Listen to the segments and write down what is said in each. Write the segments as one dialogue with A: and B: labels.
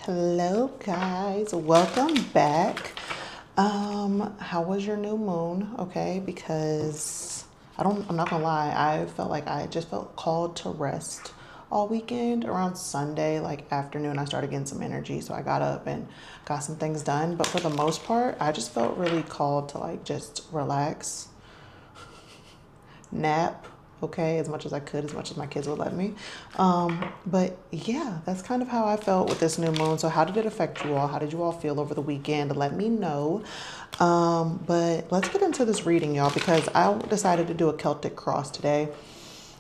A: Hello guys, welcome back. How was your new moon? Okay, because I'm not gonna lie, I felt like I just felt called to rest all weekend. Around Sunday, like afternoon, I started getting some energy, so I got up and got some things done. But for the most part, I just felt really called to like just relax, nap, okay, as much as I could, as much as my kids would let me. But yeah, that's kind of how I felt with this new moon. So how did it affect you all? How did you all feel over the weekend? Let me know. But let's get into this reading, y'all, because I decided to do a Celtic cross today.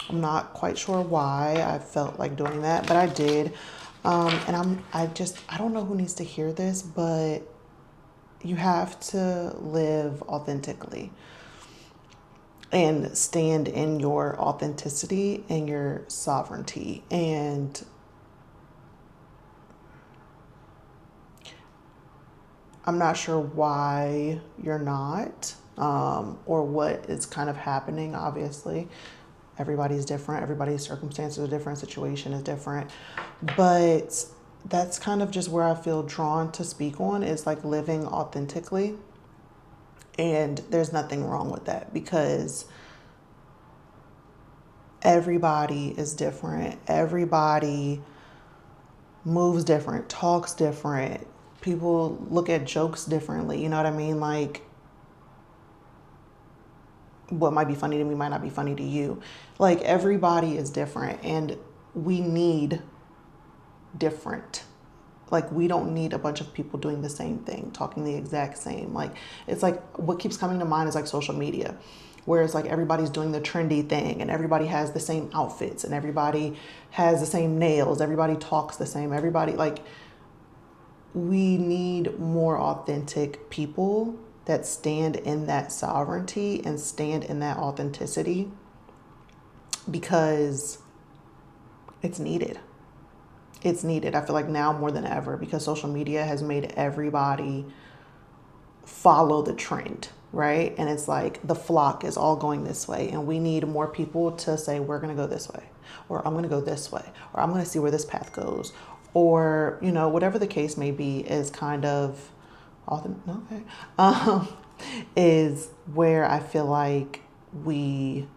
A: I'm not quite sure why I felt like doing that, but I did. I don't know who needs to hear this, but you have to live authentically and stand in your authenticity and your sovereignty. And I'm not sure why you're not, or what is kind of happening. Obviously, everybody's different, everybody's circumstances are different, situation is different. But that's kind of just where I feel drawn to speak on, is like living authentically. And there's nothing wrong with that, because everybody is different. Everybody moves different, talks different. People look at jokes differently. You know what I mean? Like, what might be funny to me might not be funny to you. Like, everybody is different, and we need different. Like, we don't need a bunch of people doing the same thing, talking the exact same. Like, it's like what keeps coming to mind is like social media, where it's like everybody's doing the trendy thing and everybody has the same outfits and everybody has the same nails, everybody talks the same, everybody, like, we need more authentic people that stand in that sovereignty and stand in that authenticity, because it's needed. It's needed. I feel like now more than ever, because social media has made everybody follow the trend, right? And it's like the flock is all going this way, and we need more people to say, we're going to go this way, or I'm going to go this way, or I'm going to see where this path goes, or, you know, whatever the case may be, is kind of okay. Is where I feel like we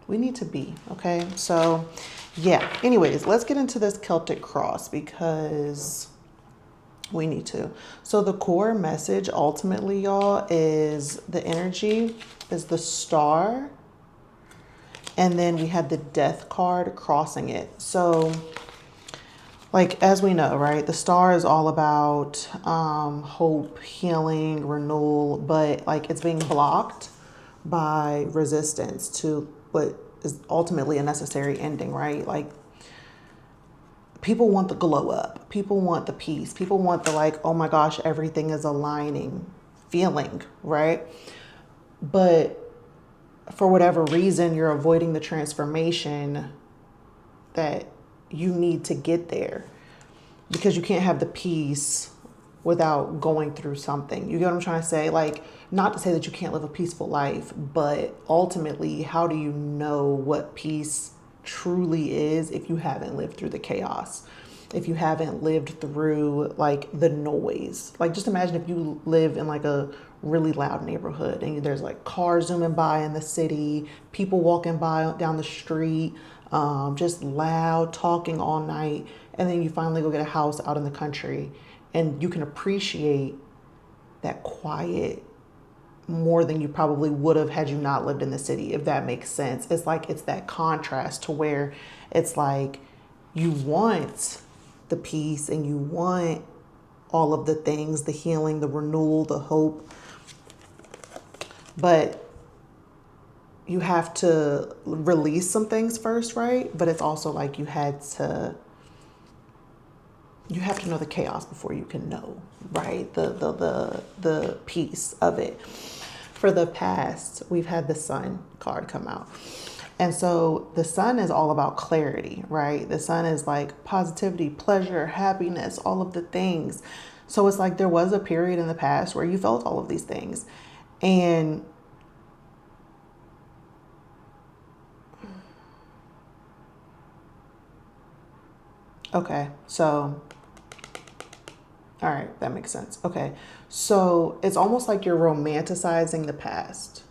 A: need to be. Okay, so yeah, anyways, let's get into this Celtic cross, because we need to. So the core message ultimately, y'all, is the energy is the star, and then we had the death card crossing it. So, like, as we know, right, the star is all about hope, healing, renewal, but like it's being blocked by resistance to what is ultimately a necessary ending, right? Like, people want the glow up, people want the peace, people want the, like, oh my gosh, everything is aligning feeling, right? But for whatever reason, you're avoiding the transformation that you need to get there, because you can't have the peace without going through something. You get what I'm trying to say? Like, not to say that you can't live a peaceful life, but ultimately, how do you know what peace truly is if you haven't lived through the chaos? If you haven't lived through like the noise? Like, just imagine if you live in like a really loud neighborhood and there's like cars zooming by in the city, people walking by down the street, just loud talking all night, and then you finally go get a house out in the country and you can appreciate that quiet more than you probably would have had you not lived in the city, if that makes sense. It's like, it's that contrast to where it's like you want the peace and you want all of the things, the healing, the renewal, the hope, but you have to release some things first, right? But it's also like you have to know the chaos before you can know, right? The peace of it. For the past, we've had the Sun card come out. And so the Sun is all about clarity, right? The Sun is like positivity, pleasure, happiness, all of the things. So it's like there was a period in the past where you felt all of these things. And okay, so All right, that makes sense. Okay. So it's almost like you're romanticizing the past,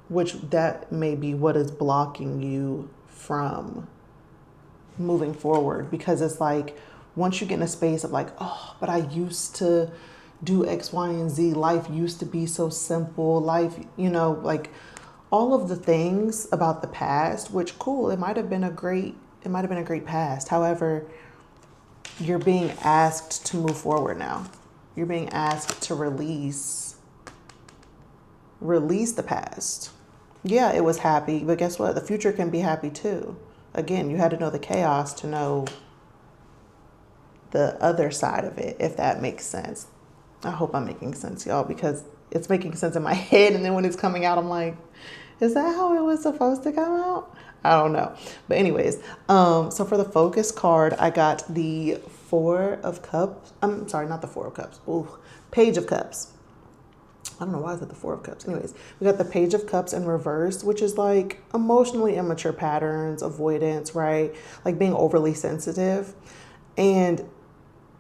A: which that may be what is blocking you from moving forward, because it's like once you get in a space of like, oh, but I used to do X, Y, and Z. Life used to be so simple. Life, like all of the things about the past, which cool, it might have been a great past. However, you're being asked to move forward now. You're being asked to release the past. Yeah, it was happy, but guess what? The future can be happy too. Again, you had to know the chaos to know the other side of it, if that makes sense. I hope I'm making sense, y'all, because it's making sense in my head, and then when it's coming out, I'm like, is that how it was supposed to come out? I don't know. But anyways, so for the focus card, I got the Four of Cups. I'm sorry, not the Four of Cups. Ooh, Page of Cups. I don't know why I said the Four of Cups. Anyways, we got the Page of Cups in reverse, which is like emotionally immature patterns, avoidance, right? Like being overly sensitive. And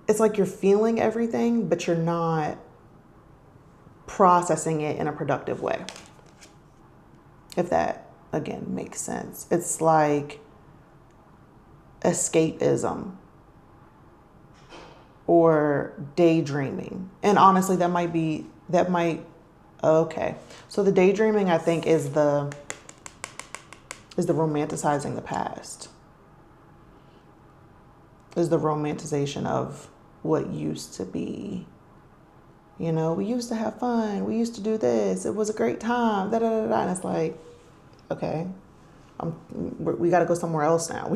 A: it's like you're feeling everything, but you're not processing it in a productive way. If that, again, makes sense. It's like escapism or daydreaming. And honestly, okay. So the daydreaming, I think, is the romanticizing the past. Is the romanticization of what used to be. We used to have fun. We used to do this. It was a great time. Da da da da. And it's like, okay, we got to go somewhere else now.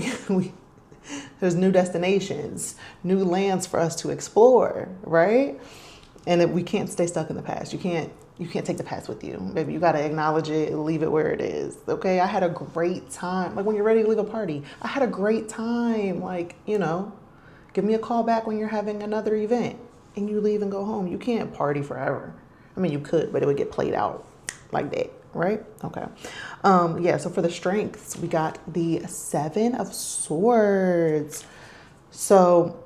A: There's new destinations, new lands for us to explore, right? And we can't stay stuck in the past. You can't take the past with you, baby. You got to acknowledge it and leave it where it is. Okay, I had a great time. Like when you're ready to leave a party, I had a great time. Like, give me a call back when you're having another event and you leave and go home. You can't party forever. I mean, you could, but it would get played out like that, right? Okay. Yeah, so for the strengths, we got the Seven of Swords. So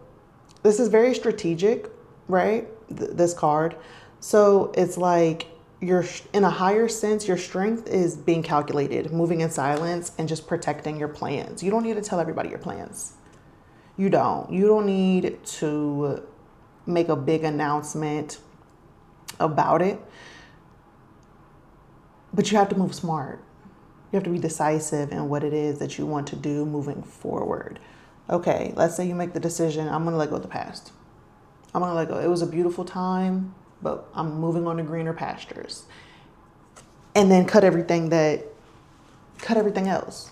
A: this is very strategic, right? This card. So it's like you're in a higher sense, your strength is being calculated, moving in silence and just protecting your plans. You don't need to tell everybody your plans. You don't need to make a big announcement about it, but you have to move smart. You have to be decisive in what it is that you want to do moving forward. Okay, let's say you make the decision, I'm going to let go of the past. I'm going to let go. It was a beautiful time, but I'm moving on to greener pastures. And then cut everything else.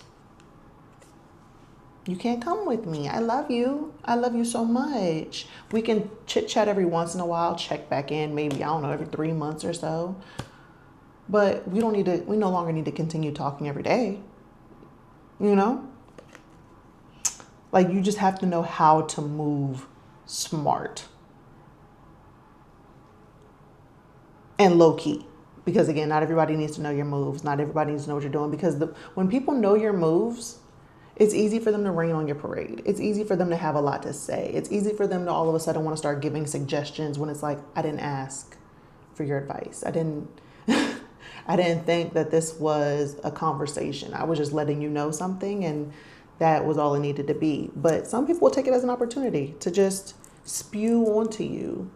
A: You can't come with me. I love you. I love you so much. We can chit chat every once in a while, check back in, maybe, I don't know, every 3 months or so. But we no longer need to continue talking every day. Like you just have to know how to move smart and low key. Because again, not everybody needs to know your moves. Not everybody needs to know what you're doing, because when people know your moves, it's easy for them to rain on your parade. It's easy for them to have a lot to say. It's easy for them to all of a sudden want to start giving suggestions when it's like, I didn't ask for your advice. I didn't think that this was a conversation. I was just letting you know something, and that was all it needed to be. But some people will take it as an opportunity to just spew onto you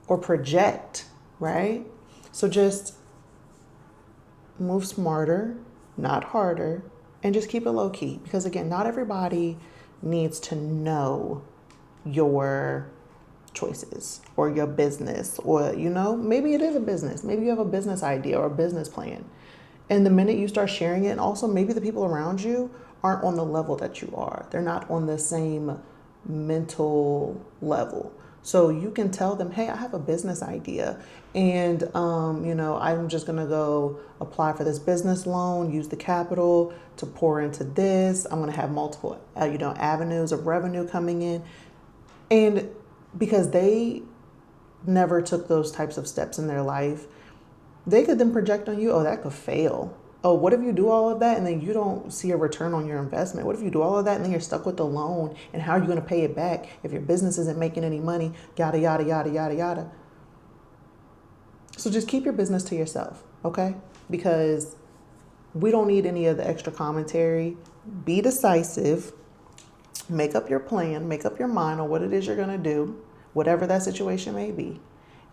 A: or project, right? So just move smarter, not harder, and just keep it low key. Because again, not everybody needs to know your choices or your business, or maybe it is a business. Maybe you have a business idea or a business plan. And the minute you start sharing it, and also maybe the people around you aren't on the level that you are. They're not on the same mental level. So you can tell them, hey, I have a business idea, and I'm just gonna go apply for this business loan, use the capital to pour into this. I'm gonna have multiple avenues of revenue coming in. And because they never took those types of steps in their life, they could then project on you, oh, that could fail. Oh, what if you do all of that and then you don't see a return on your investment? What if you do all of that and then you're stuck with the loan, and how are you going to pay it back if your business isn't making any money? Yada, yada, yada, yada, yada. So just keep your business to yourself, okay? Because we don't need any of the extra commentary. Be decisive. Make up your plan. Make up your mind on what it is you're going to do, whatever that situation may be,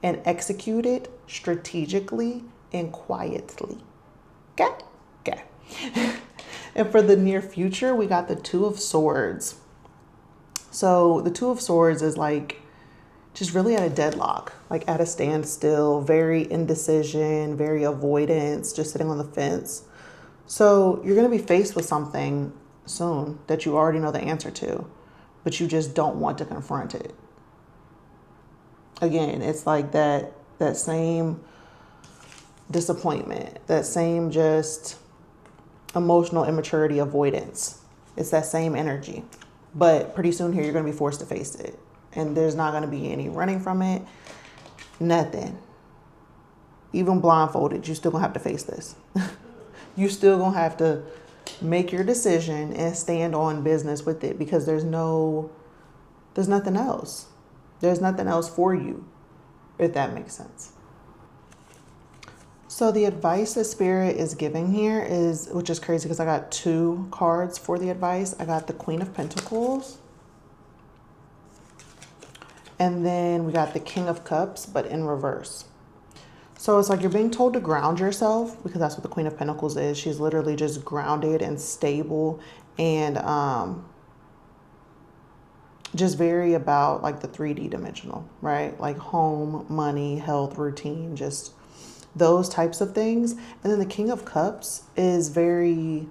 A: and execute it strategically and quietly. Okay? Okay. And for the near future, we got the Two of Swords. So the Two of Swords is like just really at a deadlock, like at a standstill, very indecision, very avoidance, just sitting on the fence. So you're going to be faced with something soon that you already know the answer to, but you just don't want to confront it. Again, it's like that same disappointment, that same just emotional immaturity, avoidance. It's that same energy. But pretty soon here, you're going to be forced to face it. And there's not going to be any running from it. Nothing. Even blindfolded, you still going to have to face this. You still going to have to make your decision and stand on business with it, because there's nothing else. There's nothing else for you, if that makes sense. So the advice that Spirit is giving here is, which is crazy because I got 2 cards for the advice. I got the Queen of Pentacles. And then we got the King of Cups, but in reverse. So it's like you're being told to ground yourself, because that's what the Queen of Pentacles is. She's literally just grounded and stable, and just very about like the 3D dimensional, right? Like home, money, health, routine, just those types of things. And then the King of Cups is very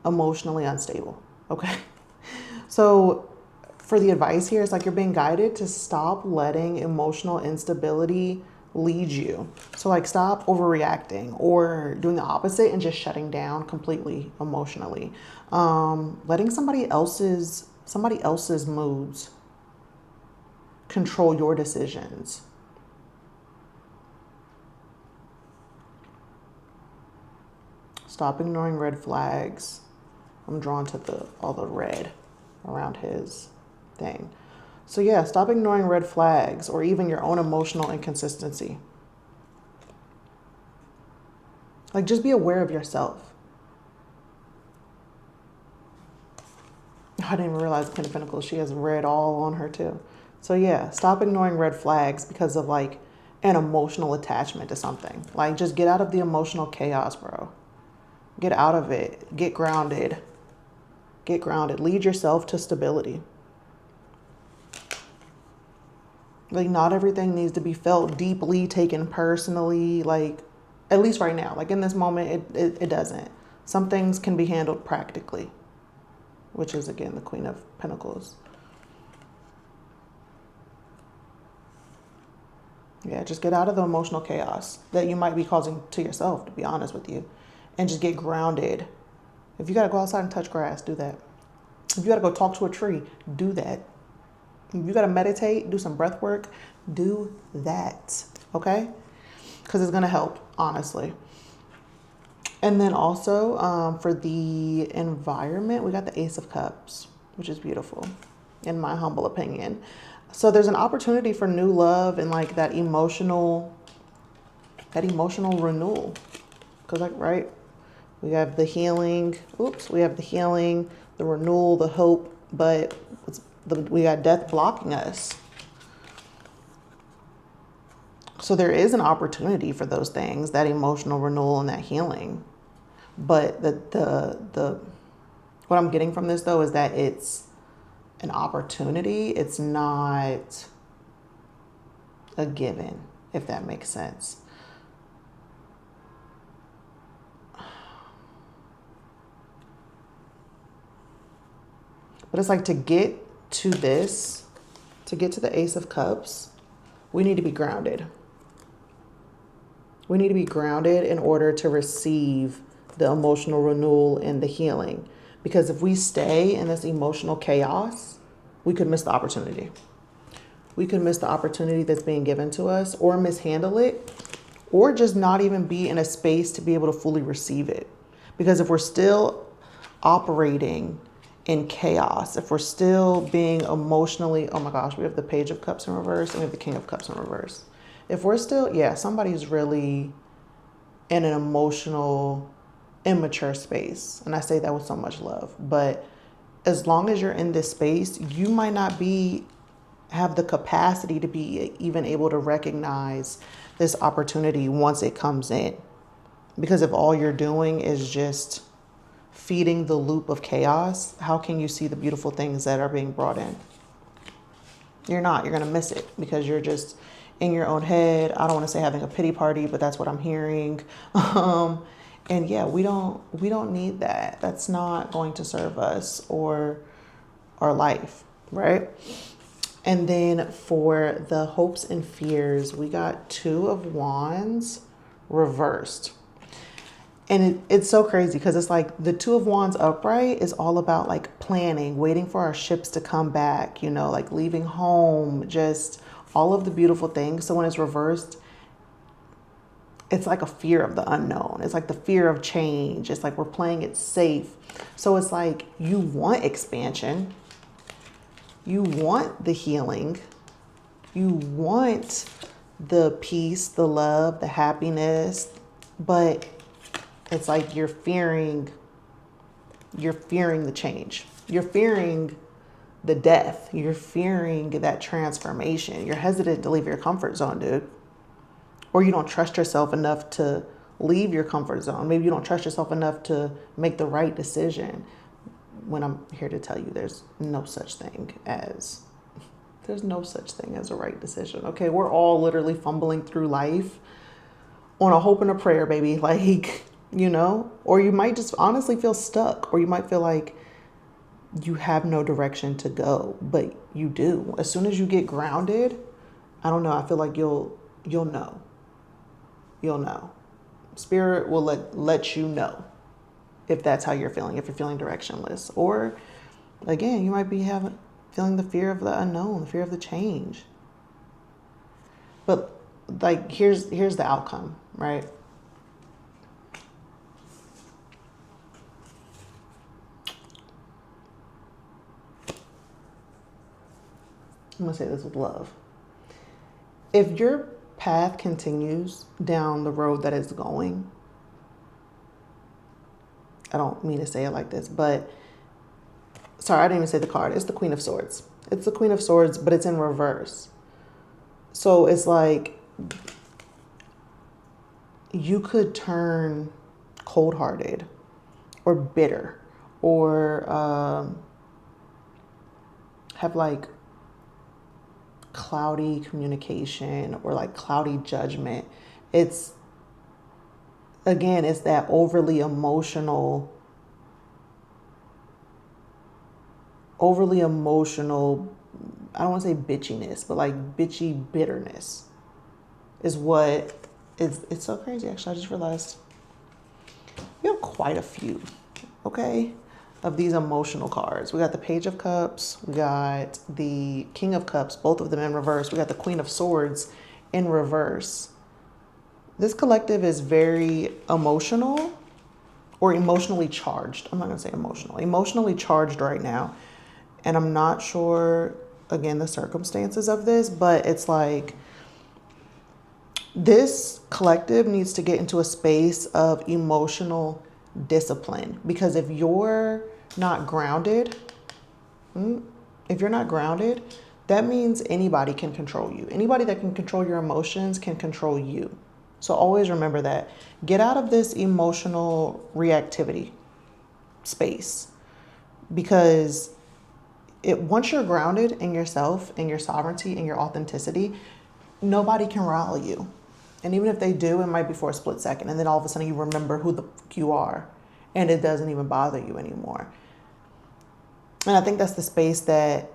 A: emotionally unstable. Okay. So for the advice here, it's like you're being guided to stop letting emotional instability lead you. So like stop overreacting or doing the opposite and just shutting down completely emotionally. Letting somebody else's moods control your decisions. Stop ignoring red flags. I'm drawn to all the red around his thing. So yeah, stop ignoring red flags or even your own emotional inconsistency. Like just be aware of yourself. I didn't even realize the Queen of Pentacles, she has red all on her too. So yeah, stop ignoring red flags because of like an emotional attachment to something. Like just get out of the emotional chaos, bro. Get out of it. Get grounded. Get grounded. Lead yourself to stability. Like not everything needs to be felt deeply, taken personally. Like at least right now, like in this moment, it doesn't. Some things can be handled practically, which is again the Queen of Pentacles. Yeah, just get out of the emotional chaos that you might be causing to yourself, to be honest with you, and just get grounded. If you got to go outside and touch grass, do that. If you got to go talk to a tree, do that. If you got to meditate, do some breath work, do that. Okay? Because it's going to help, honestly. And then also for the environment, we got the Ace of Cups, which is beautiful, in my humble opinion. So there's an opportunity for new love and like that emotional renewal. Because like, right, we have the healing. Oops, we have the healing, the renewal, the hope, but we got death blocking us. So there is an opportunity for those things, that emotional renewal and that healing. But what I'm getting from this though is that it's an opportunity. It's not a given, if that makes sense. But it's like to get to this, to get to the Ace of Cups, we need to be grounded. We need to be grounded in order to receive the emotional renewal and the healing. Because if we stay in this emotional chaos, we could miss the opportunity. We could miss the opportunity that's being given to us, or mishandle it, or just not even be in a space to be able to fully receive it. Because if we're still operating in chaos, if we're still being emotionally, oh my gosh, we have the Page of Cups in reverse and we have the King of Cups in reverse. If we're still, yeah, somebody's really in an emotional, immature space. And I say that with so much love. But as long as you're in this space, you might not have the capacity to be even able to recognize this opportunity once it comes in. Because if all you're doing is just feeding the loop of chaos, how can you see the beautiful things that are being brought in? You're not. You're going to miss it because you're just in your own head. I don't want to say having a pity party, but that's what I'm hearing. And yeah, we don't need that. That's not going to serve us or our life, right? And then for the hopes and fears, we got 2 of Wands reversed. And it's so crazy because it's like the 2 of Wands upright is all about like planning, waiting for our ships to come back, you know, like leaving home, just all of the beautiful things. So when it's reversed, it's like a fear of the unknown. It's like the fear of change. It's like we're playing it safe. So it's like you want expansion. You want the healing. You want the peace, the love, the happiness, but it's like you're fearing the change. You're fearing the death. You're fearing that transformation. You're hesitant to leave your comfort zone, dude. Or you don't trust yourself enough to leave your comfort zone. Maybe you don't trust yourself enough to make the right decision. When I'm here to tell you there's no such thing as a right decision. Okay, we're all literally fumbling through life on a hope and a prayer, baby. Like, you know, or you might just honestly feel stuck, or you might feel like you have no direction to go, but you do. As soon as you get grounded, I don't know, I feel like you'll know. You'll know. Spirit will let you know if that's how you're feeling, if you're feeling directionless. Or again, you might be feeling the fear of the unknown, the fear of the change. But like here's the outcome, right? I'm going to say this with love. If your path continues down the road that it's going, I don't mean to say it like this, but sorry, I didn't even say the card. It's the Queen of Swords. It's the Queen of Swords, but it's in reverse. So it's like you could turn cold-hearted or bitter or have like cloudy communication or like cloudy judgment. It's that overly emotional, I don't want to say bitchiness, but like bitchy bitterness is what is. It's so crazy. Actually, I just realized we have quite a few, okay, of these emotional cards. We got the Page of Cups, we got the King of Cups, both of them in reverse. We got the Queen of Swords in reverse. This collective is very emotional or emotionally charged. I'm not going to say emotionally charged right now. And I'm not sure, again, the circumstances of this, but it's like this collective needs to get into a space of emotional discipline. Because if you're not grounded, that means anybody can control you. Anybody that can control your emotions can control you. So always remember that. Get out of this emotional reactivity space, because once you're grounded in yourself, in your sovereignty, in your authenticity, nobody can rile you. And even if they do, it might be for a split second. And then all of a sudden you remember who the fuck you are, and it doesn't even bother you anymore. And I think that's the space that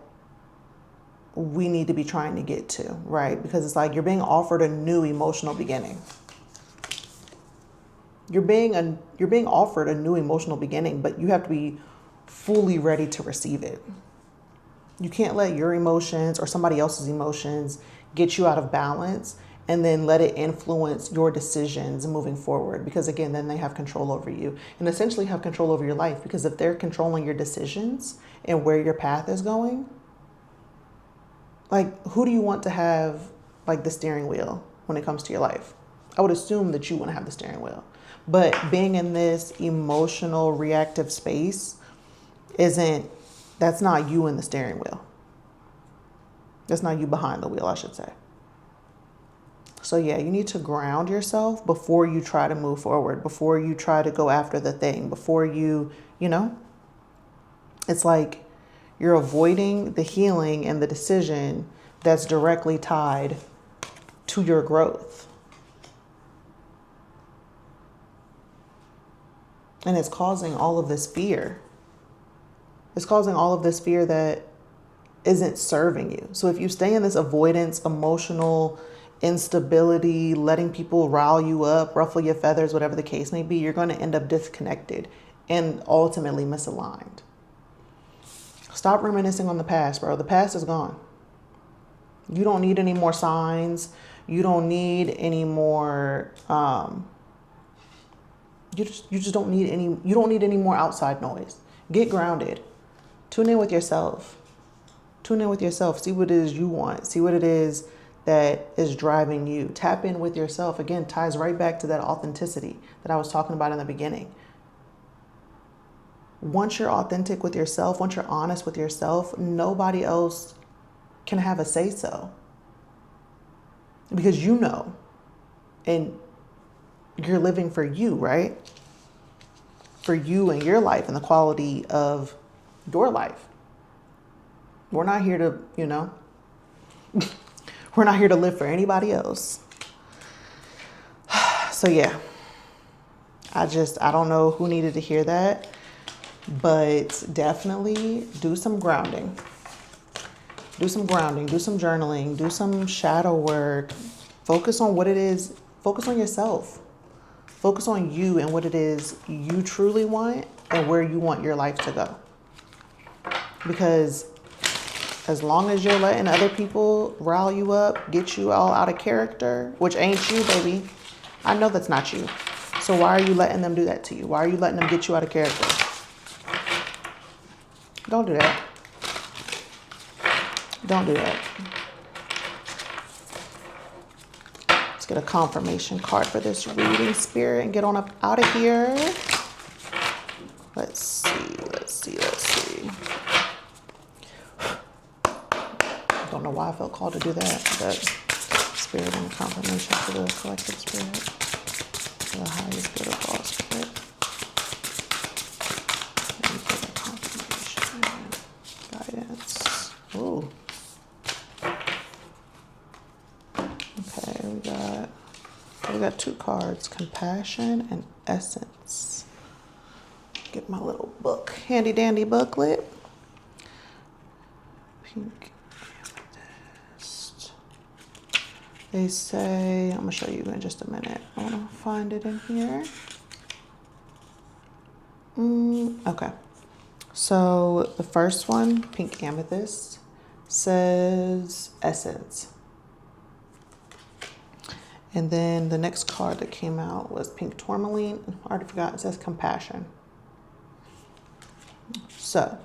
A: we need to be trying to get to, right? Because it's like you're being offered a new emotional beginning. You're being offered a new emotional beginning, but you have to be fully ready to receive it. You can't let your emotions or somebody else's emotions get you out of balance and then let it influence your decisions moving forward. Because again, then they have control over you and essentially have control over your life. Because if they're controlling your decisions and where your path is going, like, who do you want to have like the steering wheel when it comes to your life? I would assume that you want to have the steering wheel. But being in this emotional, reactive space that's not you in the steering wheel. That's not you behind the wheel, I should say. So yeah, you need to ground yourself before you try to move forward, before you try to go after the thing, before it's like you're avoiding the healing and the decision that's directly tied to your growth. And it's causing all of this fear. It's causing all of this fear that isn't serving you. So if you stay in this avoidance, emotional instability, letting people rile you up, ruffle your feathers, whatever the case may be, you're going to end up disconnected and ultimately misaligned. Stop reminiscing on the past, bro. The past is gone. You don't need any more signs. You don't need any more, you don't need any more outside noise. Get grounded. Tune in with yourself. Tune in with yourself. See what it is you want. See what it is that is driving you. Tap in with yourself. Again, ties right back to that authenticity that I was talking about in the beginning. Once you're authentic with yourself, once you're honest with yourself, nobody else can have a say so. Because you know, and you're living for you, right? For you and your life and the quality of your life. We're not here to, we're not here to live for anybody else. So yeah, I don't know who needed to hear that, but definitely do some grounding. Do some grounding, do some journaling, do some shadow work. Focus on what it is. Focus on yourself. Focus on you and what it is you truly want and where you want your life to go. Because as long as you're letting other people rile you up, get you all out of character, which ain't you, baby. I know that's not you. So why are you letting them do that to you? Why are you letting them get you out of character? Don't do that. Don't do that. Let's get a confirmation card for this reading, Spirit, and get on up out of here. Let's see. I don't know why I felt called to do that, but Spirit and confirmation for the collective spirit, for the highest good of all spirit. And for the confirmation, guidance. Ooh. Okay, we got two cards, Compassion and Essence. Get my little book, handy dandy booklet. Pink Amethyst. They say, I'm gonna show you in just a minute. I wanna find it in here. Okay. So the first one, Pink Amethyst, says Essence. And then the next card that came out was Pink Tourmaline. I already forgot, it says Compassion. So,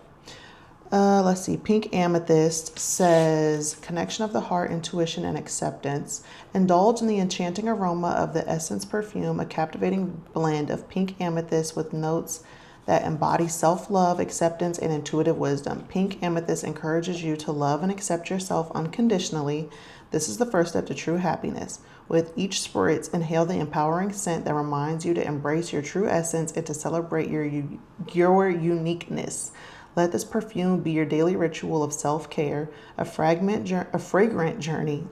A: let's see. Pink Amethyst says connection of the heart, intuition, and acceptance. Indulge in the enchanting aroma of the Essence perfume, a captivating blend of pink amethyst with notes that embody self-love, acceptance, and intuitive wisdom. Pink Amethyst encourages you to love and accept yourself unconditionally. This is the first step to true happiness. With each spritz, inhale the empowering scent that reminds you to embrace your true essence and to celebrate your uniqueness. Let this perfume be your daily ritual of self-care, a fragrant journey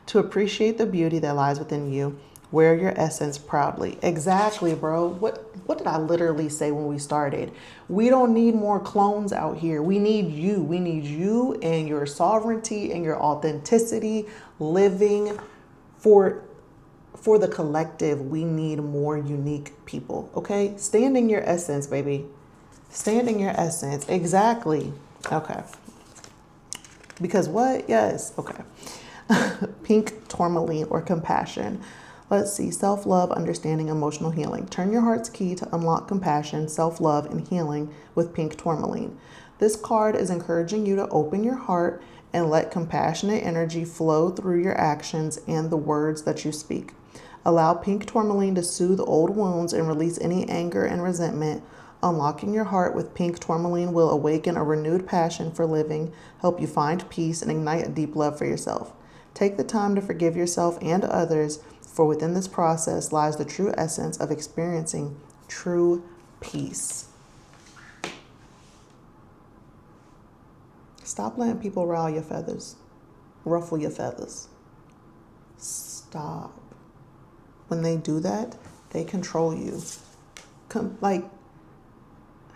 A: to appreciate the beauty that lies within you. Wear your essence proudly. Exactly, bro. What did I literally say when we started? We don't need more clones out here. We need you. We need you and your sovereignty and your authenticity living for the collective. We need more unique people, okay? Stand in your essence, baby. Stand in your essence. Exactly. Okay. Because what? Yes. Okay. Pink tourmaline or compassion. Let's see. Self-love, understanding, emotional healing. Turn your heart's key to unlock compassion, self-love, and healing with pink tourmaline. This card is encouraging you to open your heart and let compassionate energy flow through your actions and the words that you speak. Allow pink tourmaline to soothe old wounds and release any anger and resentment. Unlocking your heart with pink tourmaline will awaken a renewed passion for living, help you find peace, and ignite a deep love for yourself. Take the time to forgive yourself and others, for within this process lies the true essence of experiencing true peace. Stop letting people ruffle your feathers. Stop. When they do that, they control you.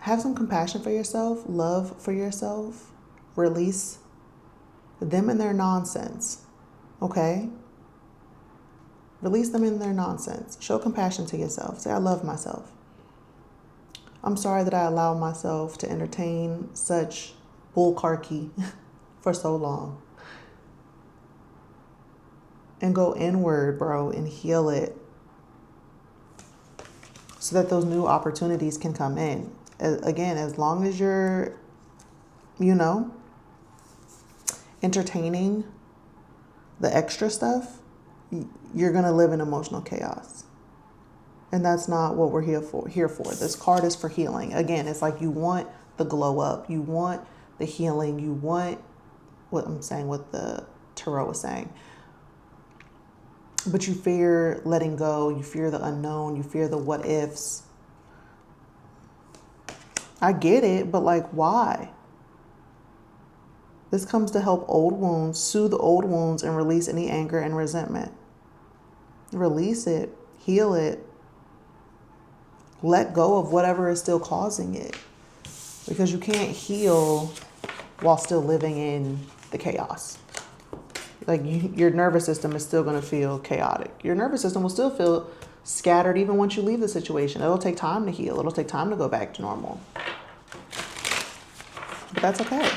A: Have some compassion for yourself, love for yourself, release them and their nonsense, okay? Release them in their nonsense. Show compassion to yourself. Say, I love myself. I'm sorry that I allowed myself to entertain such bullcarky for so long. And go inward, bro, and heal it so that those new opportunities can come in. Again, as long as you're, entertaining the extra stuff, you're going to live in emotional chaos. And that's not what we're here for. This card is for healing. Again, it's like you want the glow up. You want the healing. You want what I'm saying, what the tarot was saying. But you fear letting go. You fear the unknown. You fear the what ifs. I get it, but why? This comes to help old wounds, soothe old wounds, and release any anger and resentment. Release it, heal it, let go of whatever is still causing it. Because you can't heal while still living in the chaos. Your nervous system is still going to feel chaotic. Your nervous system will still feel scattered even once you leave the situation. It'll take time to heal. It'll take time to go back to normal. But that's okay.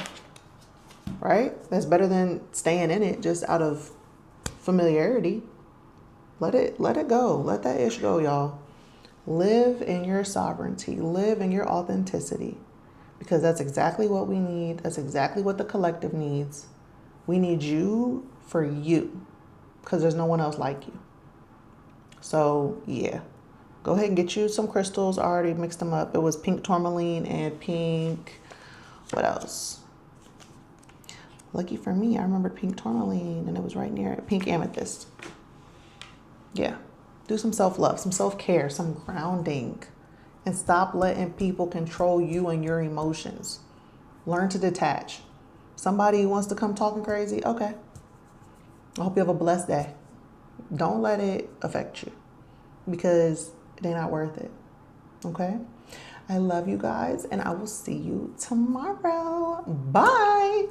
A: Right? That's better than staying in it just out of familiarity. Let it go. Let that ish go, y'all. Live in your sovereignty. Live in your authenticity. Because that's exactly what we need. That's exactly what the collective needs. We need you for you. Because there's no one else like you. So, yeah. Go ahead and get you some crystals. I already mixed them up. It was pink tourmaline and pink... What else? Lucky for me, I remembered pink tourmaline and it was right near it. Pink amethyst. Yeah. Do some self-love, some self-care, some grounding. And stop letting people control you and your emotions. Learn to detach. Somebody who wants to come talking crazy, okay. I hope you have a blessed day. Don't let it affect you because it ain't not worth it. Okay? I love you guys and I will see you tomorrow. Bye.